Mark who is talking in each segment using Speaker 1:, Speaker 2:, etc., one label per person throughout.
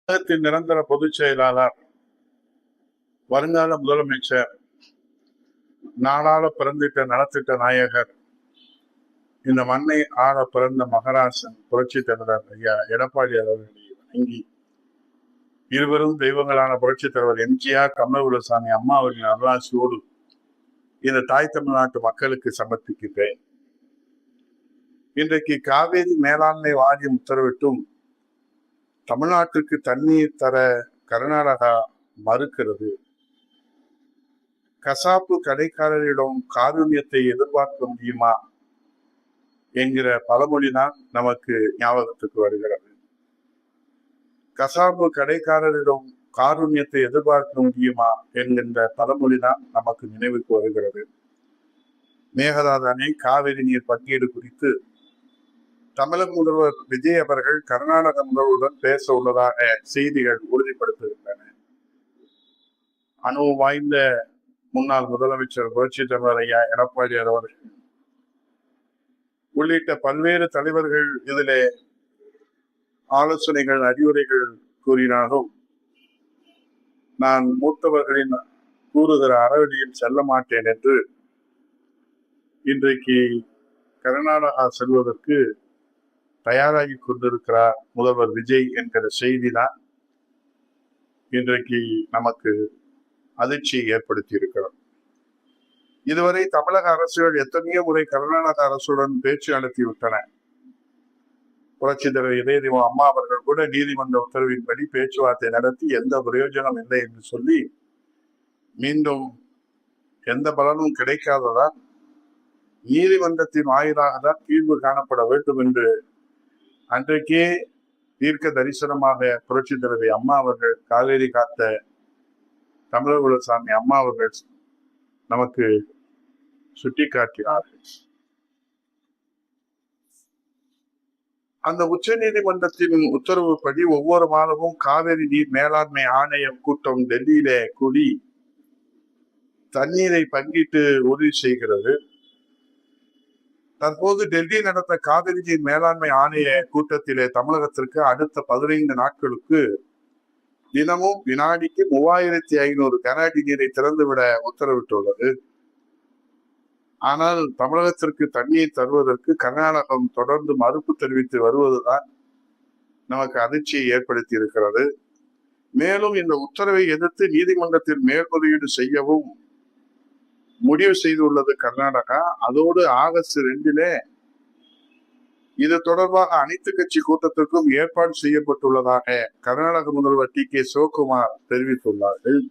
Speaker 1: தமிழகத்தின் நிரந்தர பொதுச் செயலாளர், வருங்கால முதலமைச்சர், நாடாள பிறந்திட்ட நலத்திட்ட நாயகர், இந்த மண்ணை ஆள பிறந்த மகராசன் புரட்சி தலைவர் ஐயா எடப்பாடி அவர்களை வணங்கி, இருவரும் தெய்வங்களான புரட்சி தலைவர் எம்ஜிஆர், கமலகுலசாமி அம்மா அவர்களின் அருளாசியோடு இந்த தாய் தமிழ்நாட்டு மக்களுக்கு சமர்ப்பிக்கின்றேன். இன்றைக்கு காவேரி மேலாண்மை வாரியம் உத்தரவிட்டும் தமிழ்நாட்டுக்கு தண்ணீர் தர கர்நாடகா மறுக்கிறது. கசாப்பு கடைக்காரரிடம் காருண்யத்தை எதிர்பார்க்க முடியுமா என்கிற பழமொழிதான் நமக்கு ஞாபகத்துக்கு வருகிறது. கசாப்பு கடைக்காரரிடம் காருண்யத்தை எதிர்பார்க்க முடியுமா என்கின்ற பழமொழிதான் நமக்கு நினைவுக்கு வருகிறது. மேகதாது அணை காவிரி நீர் பங்கீடு குறித்து தமிழக முதல்வர் விஜய் அவர்கள் கர்நாடக முதல்வருடன் பேச உள்ளதாக செய்திகள் உறுதிப்படுத்துகின்றன. அனுபவம் வாய்ந்த முன்னாள் முதலமைச்சர் புரட்சி தலைவர் ஐயா எடப்பாடி அவர்கள் உள்ளிட்ட பல்வேறு தலைவர்கள் இதிலே ஆலோசனைகள், அறிவுரைகள் கூறினாலும் நான் மூத்தவர்களின் கூறுகிற அறவழியில் செல்ல மாட்டேன் என்று இன்றைக்கு கர்நாடகா செல்வதற்கு தயாராகி கொண்டிருக்கிறார் முதல்வர் விஜய் என்கிற செய்தி தான் இன்றைக்கு நமக்கு அதிர்ச்சியை ஏற்படுத்தி இருக்கிறோம். இதுவரை தமிழக அரசுகள் எத்தனையோ முறை கர்நாடக அரசுடன் பேச்சு நடத்திவிட்டன. புரட்சி தலைவர் இதய அம்மா அவர்கள் கூட நீதிமன்ற உத்தரவின்படி பேச்சுவார்த்தை நடத்தி எந்த பிரயோஜனம் இல்லை என்று சொல்லி மீண்டும் எந்த பலனும் கிடைக்காததால் நீதிமன்றத்தின் வாயிலாக தான் தீர்வு காணப்பட வேண்டும் என்று அன்றைக்கே தீர்க்க தரிசனமாக புரட்சி தலைவி அம்மா அவர்கள், காவேரி காத்த கமலகுலசாமி அம்மா அவர்கள் நமக்கு சுட்டிக்காட்டினார்கள். அந்த உச்ச நீதிமன்றத்தின் உத்தரவுப்படி ஒவ்வொரு மாதமும் காவிரி நீர் மேலாண்மை ஆணையம் கூட்டம் டெல்லியிலே கூடி தண்ணீரை பங்கிட்டு உறுதி செய்கிறது. தற்போது டெல்லி நடந்த காவிரி நீர் மேலாண்மை ஆணைய கூட்டத்திலே தமிழகத்திற்கு அடுத்த 15 நாட்களுக்கு தினமும் வினாடிக்கு 3500 கனஅடி நீரை திறந்துவிட உத்தரவிட்டுள்ளது. ஆனால் தமிழகத்திற்கு தண்ணீர் தருவதற்கு கர்நாடகம் தொடர்ந்து மறுப்பு தெரிவித்து வருவதுதான் நமக்கு அதிர்ச்சியை ஏற்படுத்தி இருக்கிறது. மேலும் இந்த உத்தரவை எதிர்த்து நீதிமன்றத்தில் மேல்முறையீடு செய்யவும் முடிவு செய்துள்ளது கர்நாடகா. அதோடு ஆகஸ்ட் 2 இது தொடர்பாக அனைத்து கட்சி கூட்டத்திற்கும் ஏற்பாடு செய்யப்பட்டுள்ளதாக கர்நாடக முதல்வர் டி.கே. சிவகுமார் தெரிவித்துள்ளார்கள்.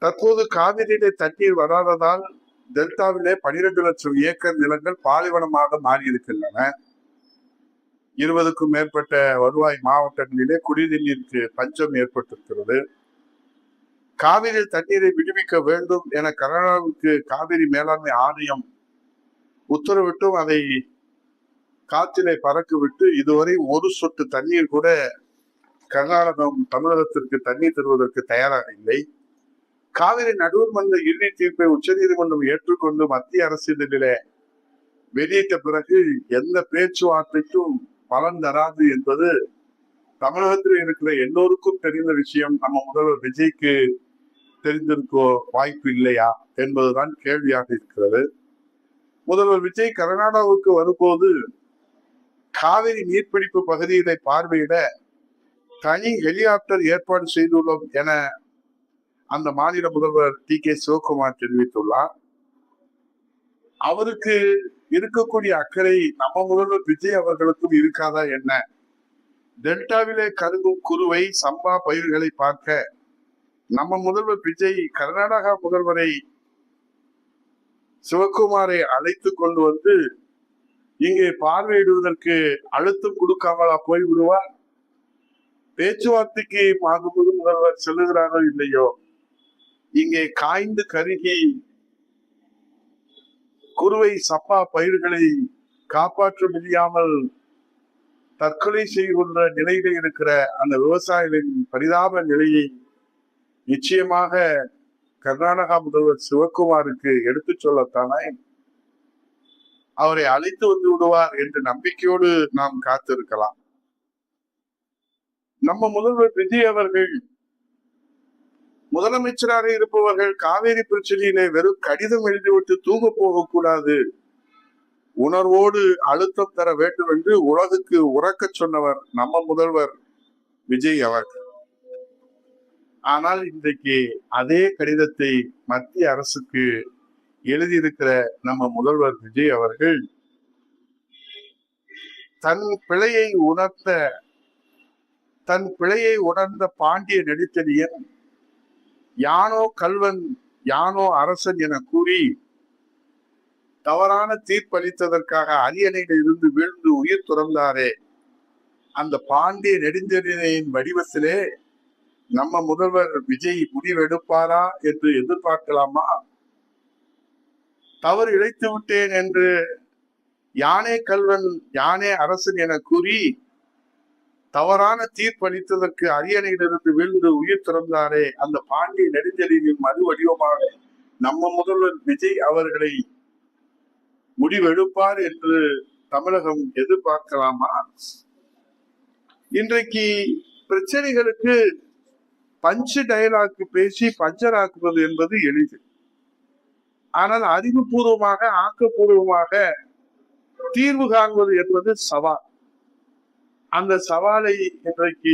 Speaker 1: தற்போது காவிரியிலே தண்ணீர் வராததால் டெல்டாவிலே 12 லட்சம் ஏக்கர் நிலங்கள் பாலைவனமாக மாறியிருக்கின்றன. 20க்கும் மேற்பட்ட வருவாய் மாவட்டங்களிலே குடிநீருக்கு பஞ்சம் ஏற்பட்டிருக்கிறது. காவிரி தண்ணீரை விடுவிக்க வேண்டும் என கர்நாடகாவுக்கு காவிரி மேலாண்மை ஆணையம் உத்தரவிட்டும் அதை காற்றிலே பறக்க விட்டு இதுவரை ஒரு சொட்டு தண்ணீர் கூட கர்நாடகம் தமிழகத்திற்கு தண்ணீர் தருவதற்கு தயாராக இல்லை. காவிரி நடுவர் மன்ற இறுதி தீர்ப்பை உச்ச நீதிமன்றம் ஏற்றுக்கொண்டு மத்திய அரசியலிலே வெளியிட்ட பிறகு எந்த பேச்சுவார்த்தைக்கும் பலன் தராது என்பது தமிழகத்தில் இருக்கிற எல்லோருக்கும் தெரிந்த விஷயம். நம்ம முதல்வர் விஜய்க்கு தெரிந்திருக்கோ வாய்ப்பு இல்லையா என்பதுதான் கேள்வியாக இருக்கிறது. முதல்வர் விஜய் கர்நாடகாவுக்கு வரும்போது காவிரி நீர்பிடிப்பு பகுதிகளை பார்வையிட தனி ஹெலிகாப்டர் ஏற்பாடு செய்துள்ளோம் என அந்த மாநில முதல்வர் டி.கே. சிவகுமார் தெரிவித்துள்ளார். அவருக்கு இருக்கக்கூடிய அக்கறை நம்ம முதல்வர் விஜய் அவர்களுக்கும் இருக்காதா என்ன? டெல்டாவிலே கருதும் குறுவை, சம்பா பயிர்களை பார்க்க நம்ம முதல்வர் விஜய் கர்நாடகா முதல்வரை சிவகுமாரை அழைத்து கொண்டு வந்து இங்கே பார்வையிடுவதற்கு அழுத்தம் கொடுக்காமலா போய்விடுவார்? பேச்சுவார்த்தைக்கு மாகும்போது முதல்வர் செல்லுகிறாரோ இல்லையோ, இங்கே காய்ந்து கருகி குறுவை, சப்பா பயிர்களை காப்பாற்ற முடியாமல் தற்கொலை செய்கின்ற நிலையில் இருக்கிற அந்த விவசாயிகளின் பரிதாப நிலையை நிச்சயமாக கர்நாடகா முதல்வர் சிவகுமாருக்கு எடுத்து சொல்லத்தானே அவரை அழைத்து வந்து விடுவார் என்று நம்பிக்கையோடு நாம் காத்திருக்கலாம். நம்ம முதல்வர் விஜய் அவர்கள் முதலமைச்சராக இருப்பவர்கள் காவேரி பிரச்சனையிலே வெறும் கடிதம் எழுதிவிட்டு தூங்க போகக்கூடாது, உணர்வோடு அழுத்தம் தர வேண்டும் என்று உலகுக்கு உறக்க சொன்னவர் நம்ம முதல்வர் விஜய் அவர்கள். ஆனால் இன்றைக்கு அதே கடிதத்தை மத்திய அரசுக்கு எழுதியிருக்கிற நம்ம முதல்வர் விஜய் அவர்கள் தன் பிழையை உணர்ந்த பாண்டிய நெடுஞ்செழியன் யானோ கல்வன் யானோ அரசன் என கூறி தவறான தீர்ப்பளித்ததற்காக அரியணையில் இருந்து வீழ்ந்து உயிர் துறந்தாரே, அந்த பாண்டிய நெடுஞ்செழியனின் வடிவத்திலே நம்ம முதல்வர் விஜய் முடிவெடுப்பாரா என்று எதிர்பார்க்கலாமா? தவறு இழைத்து விட்டேன் என்று யானே கல்வன் யானே அரசன் என கூறி தவறான தீர்ப்பளித்ததற்கு அரியணையிலிருந்து வீழ்ந்து உயிர் திறந்தாரே, அந்த பாண்டிய நெடுஞ்செழியனின் மறு வடிவமாக நம்ம முதல்வர் விஜய் அவர்களை முடிவெடுப்பார் என்று தமிழகம் எதிர்பார்க்கலாமா? இன்றைக்கு பிரச்சனைகளுக்கு பஞ்சு டயலாக் பேசி பஞ்சராக்குவது என்பது எளிது. ஆனால் அறிவுபூர்வமாக ஆக்கப்பூர்வமாக தீர்வு காண்பது என்பது சவால். அந்த சவாலை இன்றைக்கு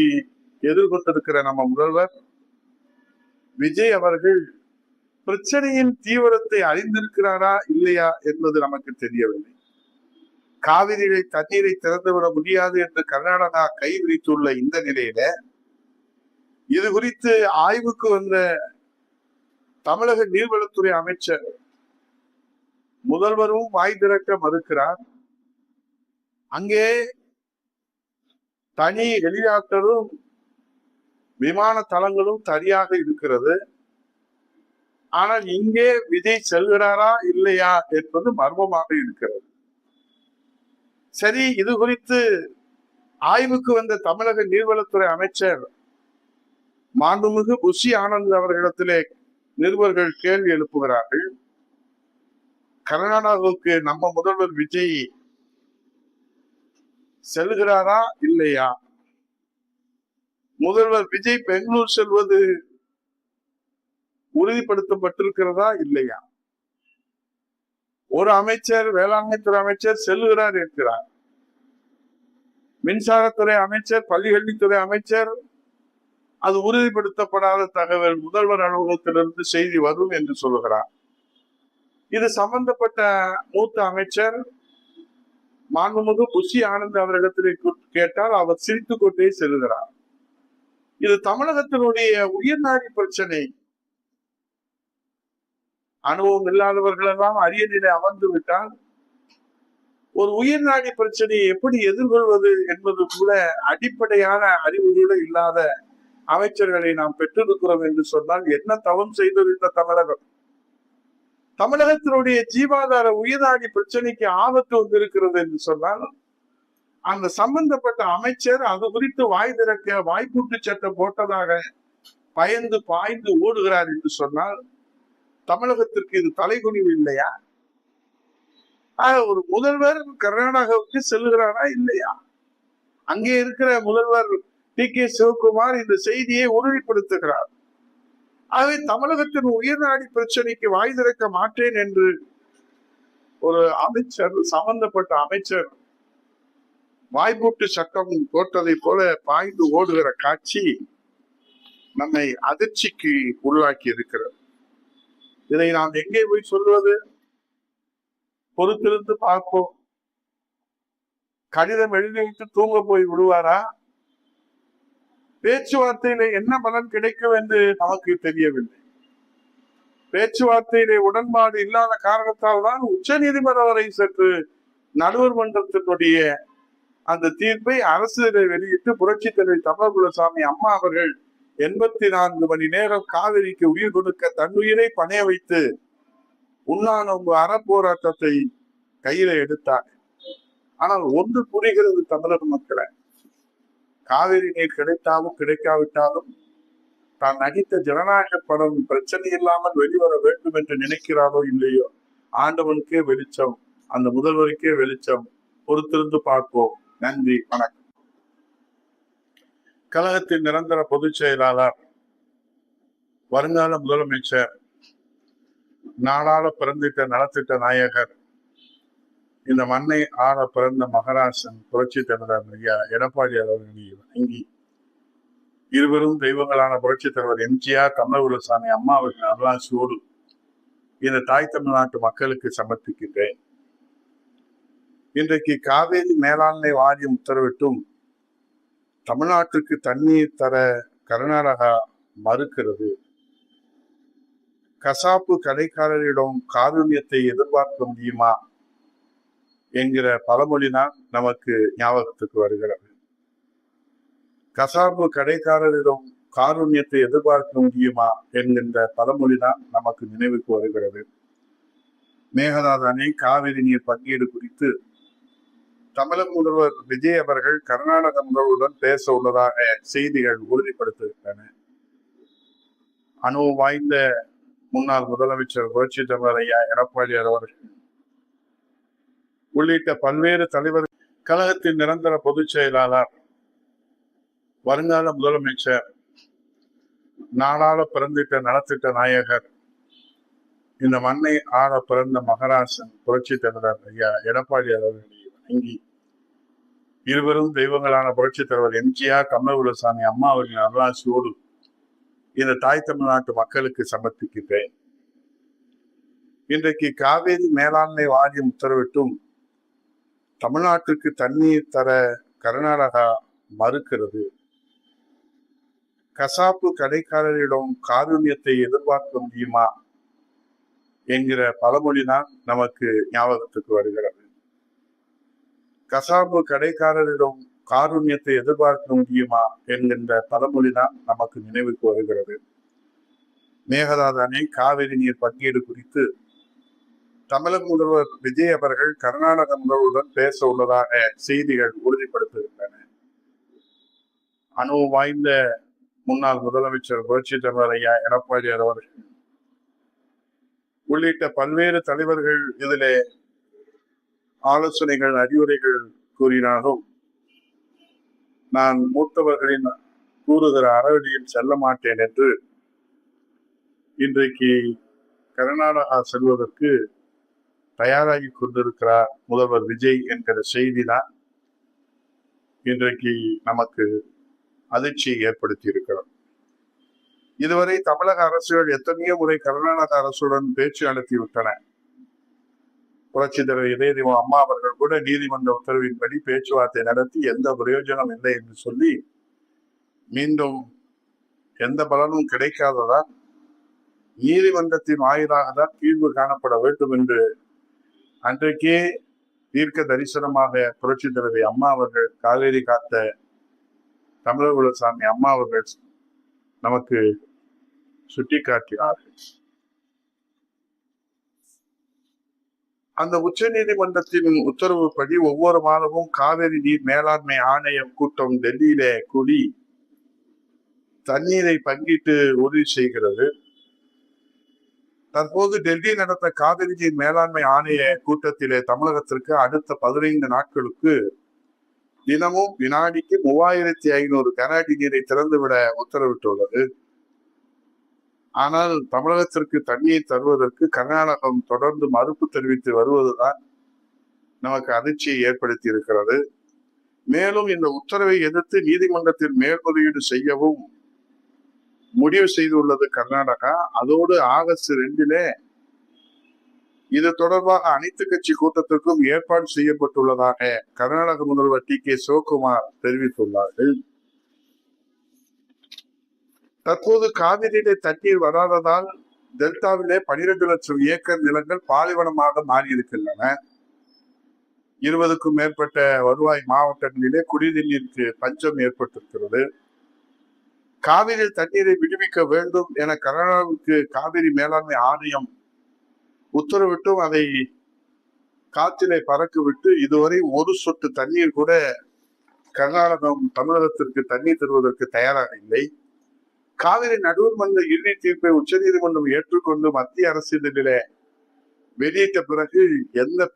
Speaker 1: எதிர்கொண்டிருக்கிற நம்ம முதல்வர் விஜய் அவர்கள் பிரச்சனையின் தீவிரத்தை அறிந்திருக்கிறாரா இல்லையா என்பது நமக்கு தெரியவில்லை. காவிரியை தண்ணீரை திறந்துவிட முடியாது என்று கர்நாடகா கை விரித்துள்ள இந்த நிலையில இது குறித்து ஆய்வுக்கு வந்த தமிழக நீர்வளத்துறை அமைச்சர் முதல்வரும் வாய் திறக்க மறுக்கிறார். அங்கே தனி ஹெலிகாப்டரும் விமான தளங்களும் தனியாக இருக்கிறது. ஆனால் இங்கே விஜய் செல்கிறாரா இல்லையா என்பது மர்மமாக இருக்கிறது. சரி, இது குறித்து ஆய்வுக்கு வந்த தமிழக நீர்வளத்துறை அமைச்சர் மாண்புமிகு புஷி ஆனந்த் அவர்களிடத்திலே நிருபர்கள் கேள்வி எழுப்புகிறார்கள். கர்நாடகாவுக்கு நம்ம முதல்வர் விஜய் செல்கிறாரா இல்லையா? முதல்வர் விஜய் பெங்களூர் செல்வது உறுதிப்படுத்தப்பட்டிருக்கிறதா இல்லையா? ஒரு அமைச்சர், வேளாண்மைத்துறை அமைச்சர் செல்கிறார் இருக்கிறார். மின்சாரத்துறை அமைச்சர், பள்ளிக்கல்வித்துறை அமைச்சர் அது உறுதிப்படுத்தப்படாத தகவல் முதல்வர் அலுவலகத்திலிருந்து செய்தி வரும் என்று சொல்லுகிறார். இது சம்பந்தப்பட்ட மூத்த அமைச்சர் மாண்புமிகு புஷி ஆனந்த் அவரிடத்திலே கேட்டால் அவர் சிரித்துக் கொண்டே செல்கிறார். இது தமிழகத்தினுடைய உயிர்நாடி பிரச்சனை. அனுபவம் இல்லாதவர்கள் எல்லாம் அரிய நிலை அமர்ந்து விட்டால் ஒரு உயிர்நாடி பிரச்சனையை எப்படி எதிர்கொள்வது என்பது கூட அடிப்படையான அறிவு கூட இல்லாத அமைச்சர்களை நாம் பெற்றிருக்கிறோம் என்று சொன்னால் என்ன தவம் செய்தது இந்த தமிழகம்? தமிழகத்தினுடைய ஜீவாதார உயிர்நாடி பிரச்சனைக்கு ஆபத்து வந்திருக்கிறது என்று சொன்னால் அந்த சம்பந்தப்பட்ட அமைச்சர் அது குறித்து வாய் திறக்க வாய்ப்பூட்டு சட்டம் போட்டதாக பயந்து பாய்ந்து ஓடுகிறார் என்று சொன்னால் தமிழகத்திற்கு இது தலைகுனிவு இல்லையா? ஒரு முதல்வர் கர்நாடகாவுக்கு செல்கிறாரா இல்லையா? அங்கே இருக்கிற முதல்வர் டி.கே. சிவகுமார் இந்த செய்தியை உறுதிப்படுத்துகிறார். ஆகவே தமிழகத்தின் உயிர்நாடி பிரச்சனைக்கு வாய் திறக்க மாட்டேன் என்று ஒரு அமைச்சர், சம்பந்தப்பட்ட அமைச்சர் வாய்ப்பூட்டு சட்டம் போட்டதை போல பாய்ந்து ஓடுகிற காட்சி நம்மை அதிர்ச்சிக்கு உள்ளாக்கி இருக்கிறது. இதை நாம் எங்கே போய் சொல்வது? பொறுத்திருந்து பார்ப்போம். கடிதம் எழுதி வைத்து தூங்க போய் விடுவாரா? பேச்சுவார்த்தையில என்ன பலன் கிடைக்கும் என்று நமக்கு தெரியவில்லை. பேச்சுவார்த்தையிலே உடன்பாடு இல்லாத காரணத்தால் தான் உச்ச நீதிமன்றம் வரை சற்று நடுவர் மன்றத்தினுடைய அந்த தீர்ப்பை அரசு வெளியிட்டு புரட்சி தலைவர் தமிழகுலசாமி அம்மா அவர்கள் 84 மணி நேரம் காவிரிக்கு உயிர் கொடுக்க தன்னுயிரை பணைய வைத்து உண்ணாநோன்பு அறப்போராட்டத்தை கையில எடுத்தார். ஆனால் ஒன்று புரிகிறது தமிழக மக்களை, காவிரி நீர் கிடைத்தாலும் கிடைக்காவிட்டாலும் தான் நடித்த ஜனநாயக படம் பிரச்சனை இல்லாமல் வெளிவர வேண்டும் என்று நினைக்கிறாரோ இல்லையோ, ஆண்டவனுக்கே வெளிச்சம், அந்த முதல்வருக்கே வெளிச்சம். பொறுத்திருந்து பார்ப்போம். நன்றி, வணக்கம். கழகத்தின் நிரந்தர பொதுச் செயலாளர், வருங்கால முதலமைச்சர், நாடாள பிறந்திட்ட நலத்திட்ட நாயகர், இந்த மண்ணை ஆள பிறந்த மகராசன் புரட்சி தலைவர் ஐயா எடப்பாடி அவர்களை வணங்கி, இருவரும் தெய்வங்களான புரட்சி தலைவர் எம்ஜிஆர், தமிழகுலசாமி அம்மா அவர்கள் அருளாசியோடு இந்த தாய் தமிழ்நாட்டு மக்களுக்கு சமர்ப்பிக்கின்றேன். இன்றைக்கு காவேரி மேலாண்மை வாரியம் உத்தரவிட்டும் தமிழ்நாட்டுக்கு தண்ணீர் தர கர்நாடகா மறுக்கிறது. கசாப்பு கடைக்காரரிடம் காருண்யத்தை எதிர்பார்க்க முடியுமா என்கிற பழமொழிதான் நமக்கு ஞாபகத்துக்கு வருகிறது. கசாப்பு கடைக்காரரிடம் காருண்யத்தை எதிர்பார்க்க முடியுமா என்கின்ற பழமொழிதான் நமக்கு நினைவுக்கு வருகிறது. மேகதாது அணை காவிரி நீர் பங்கீடு குறித்து தமிழக முதல்வர் விஜய் அவர்கள் கர்நாடக முதல்வருடன் பேச உள்ளதாக செய்திகள் உறுதிப்படுத்துகின்றன. அனுபவம் வாய்ந்த முன்னாள் முதலமைச்சர் புரட்சி தலைவர் ஐயா எடப்பாடி அவர்கள் உள்ளிட்ட பல்வேறு தலைவர், கழகத்தின் நிரந்தர பொதுச் செயலாளர், வருங்கால முதலமைச்சர், நாடாள பிறந்திட்ட நலத்திட்ட நாயகர், இந்த மண்ணை ஆள பிறந்த மகராசன் புரட்சி தலைவர் ஐயா எடப்பாடி அவர்களை வணங்கி, இருவரும் தெய்வங்களான புரட்சி தலைவர் எம்ஜிஆர், தமிழகுலசாமி அம்மா அவர்களின் அருளாசியோடு இந்த தாய் தமிழ்நாட்டு மக்களுக்கு சமர்ப்பிக்கின்றேன். இன்றைக்கு காவேரி மேலாண்மை வாரியம் உத்தரவிட்டும் தமிழ்நாட்டுக்கு தண்ணீர் தர கர்நாடகா மறுக்கிறது. கசாப்பு கடைக்காரரிடம் காருண்யத்தை எதிர்பார்க்க முடியுமா என்கிற பழமொழிதான் நமக்கு ஞாபகத்துக்கு வருகிறது. கசாப்பு கடைக்காரரிடம் காருண்யத்தை எதிர்பார்க்க முடியுமா என்கின்ற பழமொழிதான் நமக்கு நினைவுக்கு வருகிறது. மேகதாது அணை காவிரி நீர் பங்கீடு குறித்து தமிழக முதல்வர் விஜய் அவர்கள் கர்நாடக முதல்வருடன் பேச உள்ளதாக செய்திகள் உறுதிப்படுத்துகின்றன. அனுபவம் வாய்ந்த முன்னாள் முதலமைச்சர் புரட்சி தலைவர் ஐயா எடப்பாடி அவர்கள் உள்ளிட்ட பல்வேறு தலைவர்கள் இதிலே ஆலோசனைகள், அறிவுரைகள் கூறினாலும் நான் மூத்தவர்களின் கூறுகிற அறவழியில் செல்ல மாட்டேன் என்று இன்றைக்கு கர்நாடகா செல்வதற்கு தயாராகி கொண்டிருக்கிறார் முதல்வர் விஜய் என்கிற செய்திதான் இன்றைக்கு நமக்கு அதிர்ச்சியை ஏற்படுத்தி இருக்கிறோம். இதுவரை தமிழக அரசுகள் எத்தனையோ முறை கர்நாடக அரசுடன் பேச்சு நடத்திவிட்டன. புரட்சி தலைவர் இதய அம்மா அவர்கள் கூட நீதிமன்ற உத்தரவின்படி பேச்சுவார்த்தை நடத்தி எந்த பிரயோஜனம் இல்லை என்று சொல்லி மீண்டும் எந்த பலனும் கிடைக்காததால் நீதிமன்றத்தின் வாயிலாக தான் தீர்வு காணப்பட வேண்டும் என்று அன்றைக்கே தீர்க்க தரிசனமாக புரட்சி தலைவி அம்மா அவர்கள், காவேரி காத்த தமிழகுலசாமி அம்மா அவர்கள் நமக்கு சுட்டிக்காட்டினார்கள். அந்த உச்ச நீதிமன்றத்தின் உத்தரவுப்படி ஒவ்வொரு மாதமும் காவிரி நீர் மேலாண்மை ஆணையம் கூட்டம் டெல்லியிலே கூடி தண்ணீரை பங்கிட்டு உறுதி செய்கிறது. தற்போது டெல்லி நடந்த காவிரி நீர் மேலாண்மை ஆணைய கூட்டத்திலே தமிழகத்திற்கு அடுத்த 15 நாட்களுக்கு தினமும் வினாடிக்கு 3500 கனஅடி நீரை திறந்துவிட உத்தரவிட்டுள்ளது. ஆனால் தமிழகத்திற்கு தண்ணீர் தருவதற்கு கர்நாடகம் தொடர்ந்து மறுப்பு தெரிவித்து வருவதுதான் நமக்கு அதிர்ச்சியை ஏற்படுத்தி இருக்கிறது. மேலும் இந்த உத்தரவை எதிர்த்து நீதிமன்றத்தில் மேல்முறையீடு செய்யவும் முடிவு செய்துள்ளது கர்நாடகா. அதோடு ஆகஸ்ட் 2 இது தொடர்பாக அனைத்து கட்சி கூட்டத்திற்கும் ஏற்பாடு செய்யப்பட்டுள்ளதாக கர்நாடக முதல்வர் டி.கே. சிவகுமார் தெரிவித்துள்ளார்கள். தற்போது காவிரியிலே தண்ணீர் வராததால் டெல்டாவிலே 12 லட்சம் ஏக்கர் நிலங்கள் பாலைவனமாக மாறியிருக்கின்றன. 20க்கும் மேற்பட்ட வருவாய் மாவட்டங்களிலே குடிநீருக்கு பஞ்சம் ஏற்பட்டிருக்கிறது. காவிரி தண்ணீரை விடுவிக்க வேண்டும் என கர்நாடகாவுக்கு காவிரி மேலாண்மை ஆணையம் உத்தரவிட்டும் அதை காற்றிலே பறக்க விட்டு இதுவரை ஒரு சொட்டு தண்ணீர் கூட கர்நாடகம் தமிழகத்திற்கு தண்ணீர் தருவதற்கு தயாராக இல்லை. காவிரி நடுவர் மன்ற இறுதி தீர்ப்பை உச்ச நீதிமன்றம் ஏற்றுக்கொண்டு மத்திய அரசியலிலே வெளியிட்ட பிறகு எந்த